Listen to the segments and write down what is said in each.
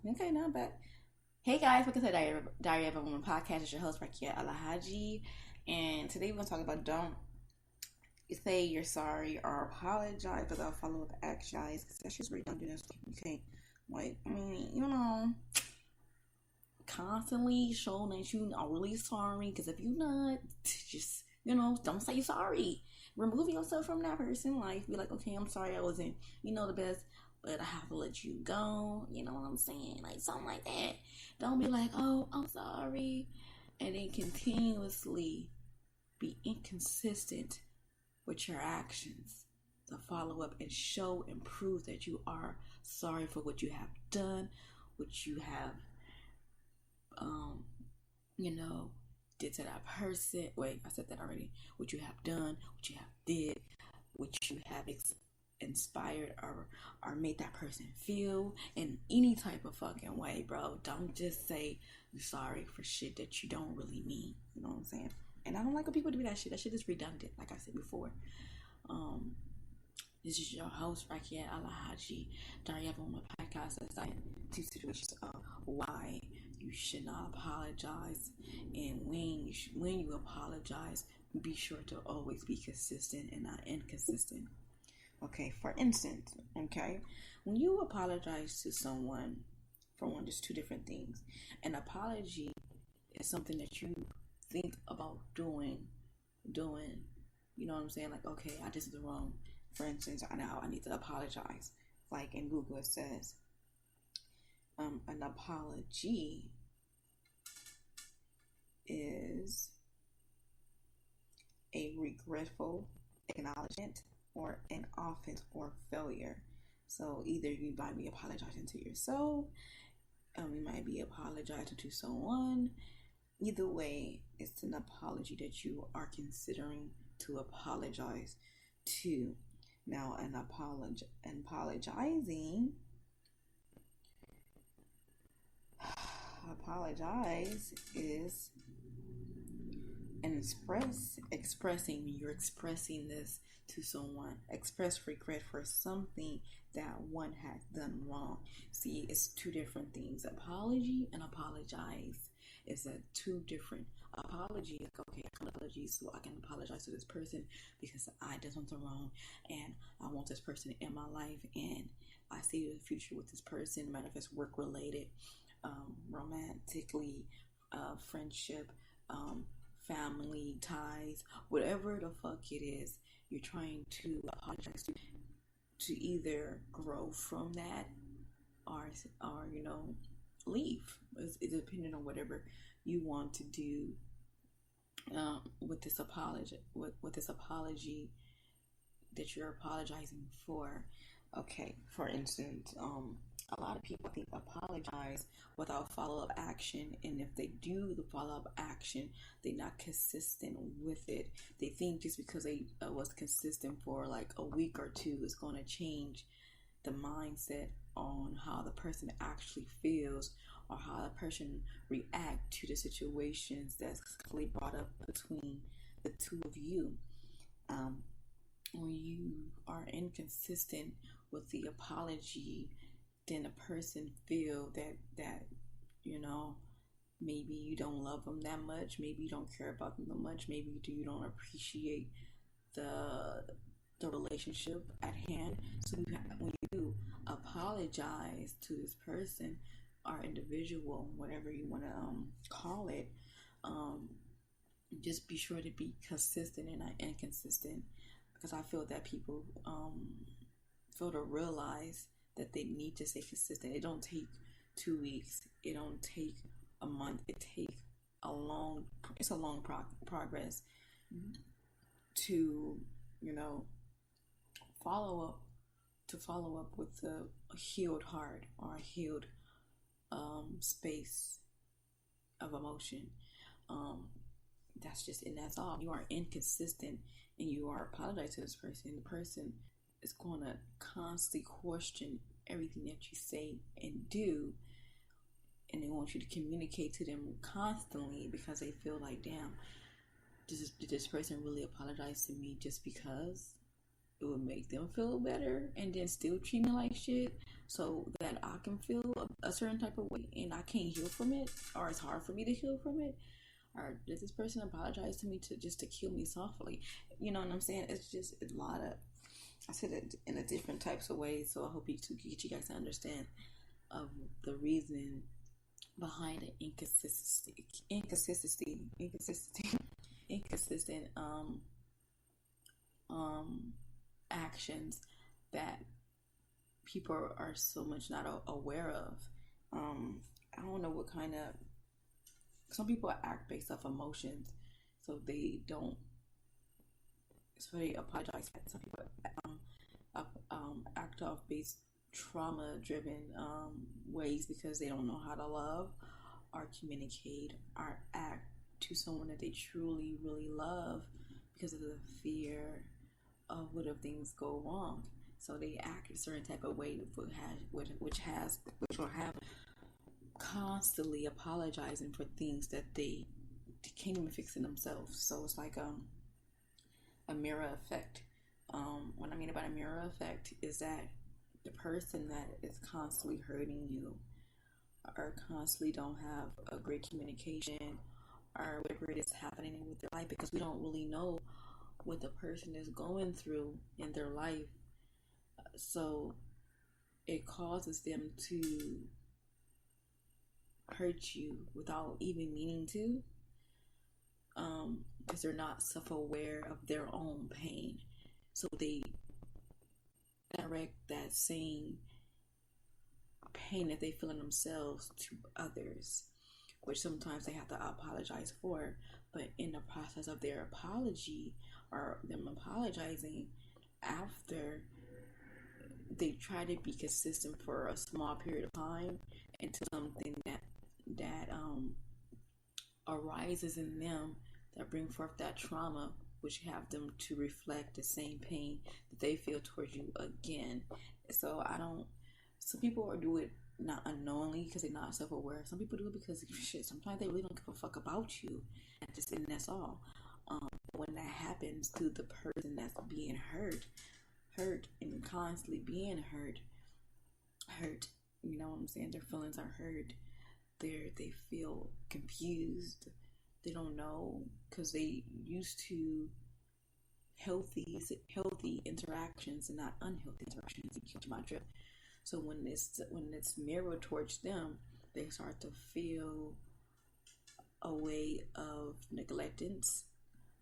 Okay, not bad. Hey guys, welcome to Diary of a Woman podcast. It's your host, Rakia Alahaji. And today we're going to talk about don't say you're sorry or apologize without follow up action, guys. Because that's just redundant. You can't, constantly show that you are really sorry. Because if you're not, just, don't say you're sorry. Remove yourself from that person's life. Be like, okay, I'm sorry I wasn't, the best, but I have to let you go. You know what I'm saying? Like something like that. Don't be like, oh, I'm sorry. And then continuously be inconsistent with your actions to follow up and show and prove that you are sorry for what you have done, what you have, um, you know, did to that person. Wait, I said that already. What you have done, what you have did, what you have inspired or made that person feel in any type of fucking way, bro. Don't just say you're sorry for shit that you don't really mean. You know what I'm saying? And I don't like when people do that shit. That shit is redundant, like I said before. Um, this is your host, Rakia Alahaji. Diary of a Woman podcast. That's like two situations of why you should not apologize, and when you apologize, be sure to always be consistent and not inconsistent. Okay, for instance, when you apologize to someone, for one, there's two different things. An apology is something that you think about doing. You know what I'm saying? Like, okay, I did something wrong. For instance, I need to apologize. Like in Google, it says, an apology is a regretful acknowledgement or an offense or failure. So either you might be apologizing to yourself, you might be apologizing to someone. Either way, it's an apology that you are considering to apologize to. Now, apologize is and expressing when you're expressing this to someone, express regret for something that one has done wrong. See, it's two different things. Apology and apologize is a two different. Apology, like, okay, I can apologize, so I can apologize to this person because I did something wrong and I want this person in my life and I see the future with this person, no matter if it's work related, romantically, friendship, family ties, whatever the fuck it is, you're trying to apologize to either grow from that or leave. It's depending on whatever you want to do with this apology that you're apologizing for. Okay, for instance, a lot of people, I think, apologize without follow-up action, and if they do the follow-up action, they're not consistent with it. They think just because they was consistent for like a week or two is going to change the mindset on how the person actually feels or how the person react to the situations that's clearly brought up between the two of you. When you are inconsistent with the apology, then a person feel that maybe you don't love them that much, maybe you don't care about them that much, maybe you don't appreciate the relationship at hand. So when you apologize to this person or individual, whatever you want to call it, just be sure to be consistent and not inconsistent, because I feel that people feel to realize that they need to stay consistent. It don't take 2 weeks. It don't take a month. It's a long progress to follow up with a healed heart or a healed space of emotion. That's all. You are inconsistent and you are apologizing to this person. The person is going to constantly question everything that you say and do, and they want you to communicate to them constantly because they feel like, damn, did this person really apologize to me just because it would make them feel better and then still treat me like shit? so that I can feel a certain type of way and I can't heal from it, or it's hard for me to heal from it? Or did this person apologize to me to kill me softly? You know what I'm saying? It's just a lot of, I said it in a different types of ways, so I hope to get you guys to understand of the reason behind the inconsistent actions that people are so much not aware of. I don't know what kind of, some people act based off emotions, so they don't, so they apologize. Some people act off based trauma driven ways because they don't know how to love or communicate or act to someone that they truly really love because of the fear of what if things go wrong. So they act a certain type of way which will have constantly apologizing for things that they can't even fix in themselves. So it's like a mirror effect. What I mean about a mirror effect is that the person that is constantly hurting you or constantly don't have a great communication or whatever it is happening with their life, because we don't really know what the person is going through in their life. So it causes them to hurt you without even meaning to, because they're not self-aware of their own pain. So they direct that same pain that they feel in themselves to others, which sometimes they have to apologize for. But in the process of their apology or them apologizing after, they try to be consistent for a small period of time into something that arises in them that bring forth that trauma, which have them to reflect the same pain that they feel towards you again. So some people do it not unknowingly because they're not self-aware. Some people do it because shit, sometimes they really don't give a fuck about you, and that's all. When that happens to the person that's being hurt and constantly being hurt, you know what I'm saying? Their feelings are hurt. They feel confused. They don't know because they used to healthy interactions and not unhealthy interactions. You catch my drift. So when it's mirrored towards them, they start to feel a way of neglectance.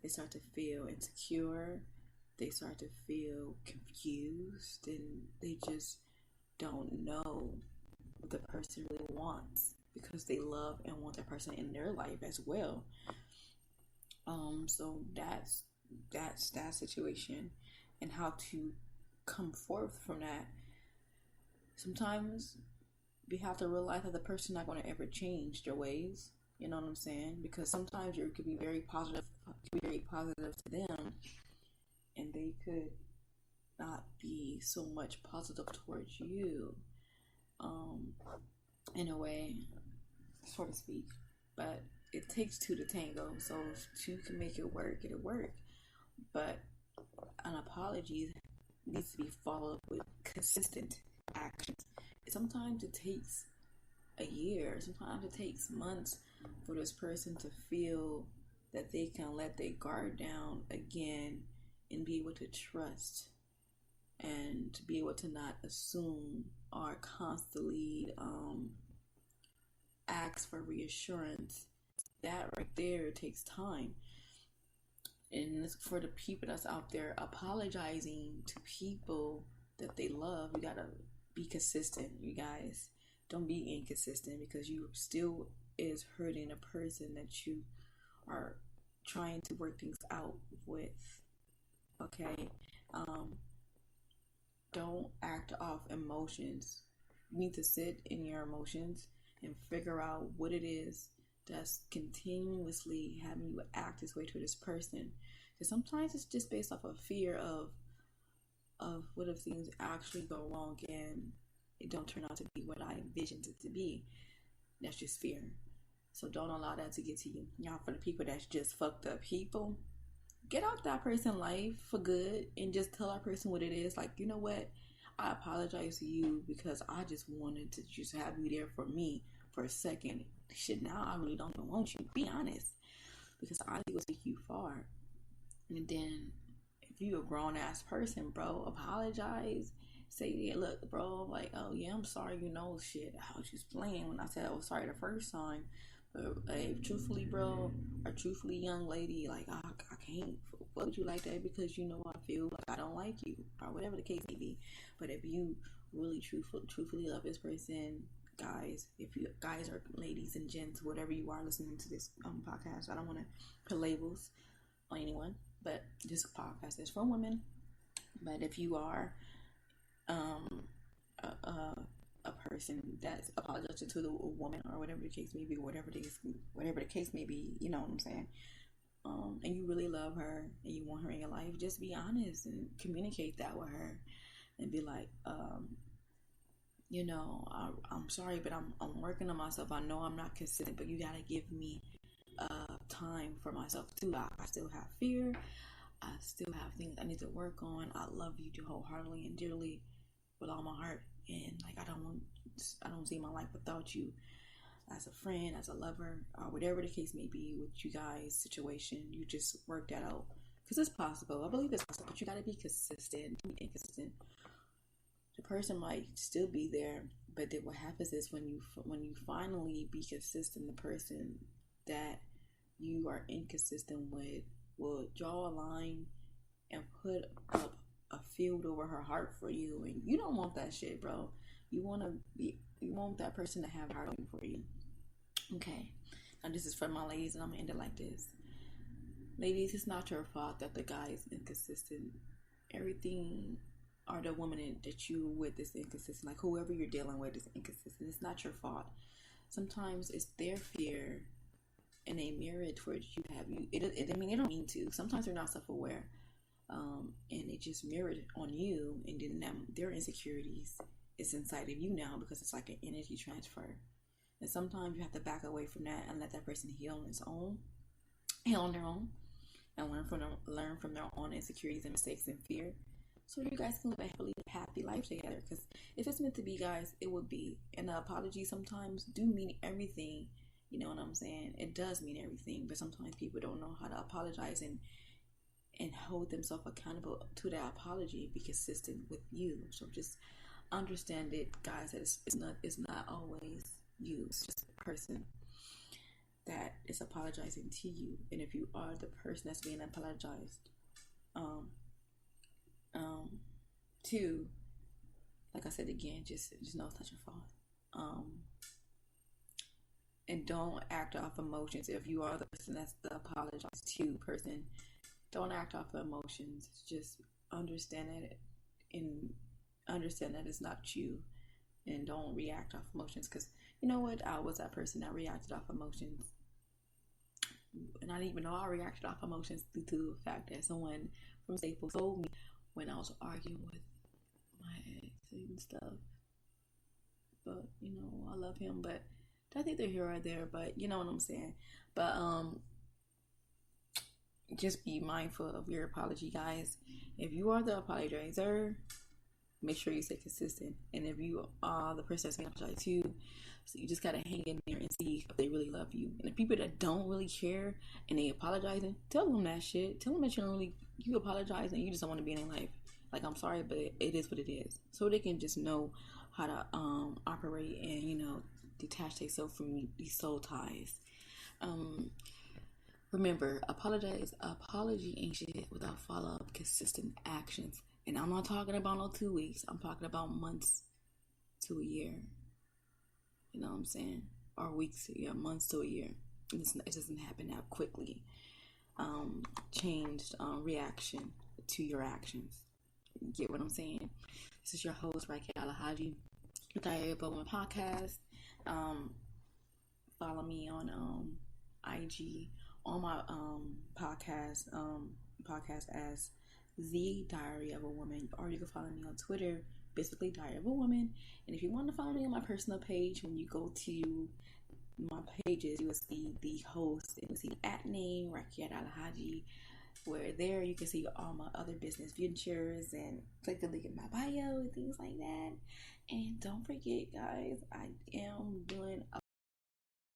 They start to feel insecure. They start to feel confused, and they just don't know what the person really wants because they love and want that person in their life as well. So that's that situation, and how to come forth from that. Sometimes we have to realize that the person not going to ever change their ways. You know what I'm saying? Because sometimes you could be very positive to them, and they could not be so much positive towards you, in a way, so to speak. But it takes two to tango. So if two can make it work, it'll work. But an apology needs to be followed with consistent actions. Sometimes it takes a year. Sometimes it takes months for this person to feel that they can let their guard down again and be able to trust and to be able to not assume or constantly ask for reassurance. That right there takes time. And it's for the people that's out there apologizing to people that they love. You gotta be consistent, you guys. Don't be inconsistent, because you still is hurting a person that you are trying to work things out with. Okay? Don't act off emotions. You need to sit in your emotions and figure out what it is that's continuously having you act this way to this person. Because sometimes it's just based off of fear of what if things actually go wrong and it don't turn out to be what I envisioned it to be. That's just fear. So don't allow that to get to you. Y'all, for the people that's just fucked up people, get out that person's life for good and just tell that person what it is. Like, you know what? I apologize to you because I just wanted to just have you there for me for a second. Shit, now I really don't even want you. Be honest, because honesty will take you far. And then if you a grown ass person, bro, apologize. Say, yeah, look, bro, like, oh yeah, I'm sorry, shit. I was just playing when I said I was sorry the first time. But hey, truthfully, bro, or truthfully, young lady, like, I can't fuck with you like that because I feel like I don't like you, or whatever the case may be. But if you really truthfully love this person, guys, if you guys or ladies and gents, whatever you are listening to this podcast, I don't want to put labels on anyone, but this podcast is for women. But if you are a person that's apologizing to the woman or whatever the case may be, whatever the case may be, you know what I'm saying? And you really love her and you want her in your life, just be honest and communicate that with her and be like, I'm sorry, but I'm working on myself. I know I'm not consistent, but you gotta give me time for myself too. I still have fear. I still have things I need to work on. I love you wholeheartedly and dearly with all my heart, and like I don't see my life without you as a friend, as a lover, whatever the case may be with you guys' situation. You just work that out because it's possible. I believe it's possible, but you got to be consistent. Be inconsistent. The person might still be there, but then what happens is when you finally be consistent, the person that you are inconsistent with will draw a line and put up a field over her heart for you, and you don't want that shit, bro. You want that person to have heart for you. Okay, now this is for my ladies, and I'm gonna end it like this. Ladies, it's not your fault that the guy is inconsistent. Everything, or the woman that you with is inconsistent. Like whoever you're dealing with is inconsistent. It's not your fault. Sometimes it's their fear, and they mirror it towards you. I mean, they don't mean to. Sometimes they're not self-aware. And it just mirrored on you, and then their insecurities is inside of you now because it's like an energy transfer. And sometimes you have to back away from that and let that person heal on their own, and learn from their own insecurities and mistakes and fear, so you guys can live a happy life together. Because if it's meant to be, guys, it would be. And the apology sometimes do mean everything. You know what I'm saying? It does mean everything, but sometimes people don't know how to apologize and hold themselves accountable to that apology, be consistent with you. So just understand it, guys, that it's not always you. It's just a person that is apologizing to you. And if you are the person that's being apologized to, like I said again, just know it's not your fault. And don't act off emotions. If you are the person that's the apologize to person, don't act off of emotions. Just understand that it's not you, and don't react off emotions. Because you know what? I was that person that reacted off emotions, and I didn't even know I reacted off emotions due to the fact that someone from Staples told me when I was arguing with my ex and stuff. But I love him, but I think they're here or there. But you know what I'm saying. But just be mindful of your apology, guys. If you are the apologizer, make sure you stay consistent. And if you are the person that's going to apologize to, so you just gotta hang in there and see if they really love you. And the people that don't really care and they apologizing, tell them that shit. Tell them that you apologize and you just don't want to be in their life. Like, I'm sorry, but it is what it is. So they can just know how to operate and detach themselves from these soul ties. Remember, apology ain't shit without follow-up, consistent actions. And I'm not talking about no 2 weeks. I'm talking about months to a year. You know what I'm saying? Or weeks to a year, months to a year. It doesn't happen that quickly. Changed reaction to your actions. You get what I'm saying? This is your host, Raquel Alhaji, with Diary of a Woman podcast. Follow me on IG, on my podcast as The Diary of a Woman, or you can follow me on Twitter, basically Diary of a Woman. And if you want to follow me on my personal page, when you go to my pages, you will see the host, and you will see the @ name, Raquel Alhaji, where there you can see all my other business ventures and click the link in my bio and things like that. And don't forget, guys, I am doing